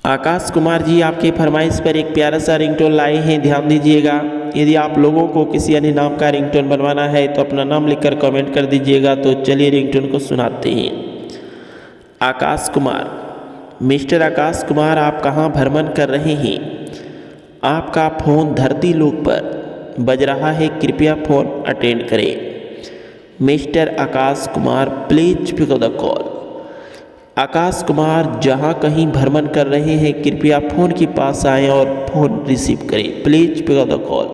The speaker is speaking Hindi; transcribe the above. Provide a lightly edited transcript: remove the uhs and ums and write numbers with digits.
आकाश कुमार जी आपके फरमाइश पर एक प्यारा सा रिंगटोन लाए हैं, ध्यान दीजिएगा। यदि आप लोगों को किसी अन्य नाम का रिंगटोन बनवाना है तो अपना नाम लिखकर कमेंट कर दीजिएगा। तो चलिए रिंगटोन को सुनाते हैं। आकाश कुमार, मिस्टर आकाश कुमार, आप कहाँ भ्रमण कर रहे हैं? आपका फ़ोन धरती लोक पर बज रहा है, कृपया फ़ोन अटेंड करें। Mister Akash Kumar, please pick the call. Akash Kumar, जहाँ कहीं भ्रमण कर रहे हैं कृपया फ़ोन के पास आएँ और फ़ोन रिसीव करें। Please pick the call.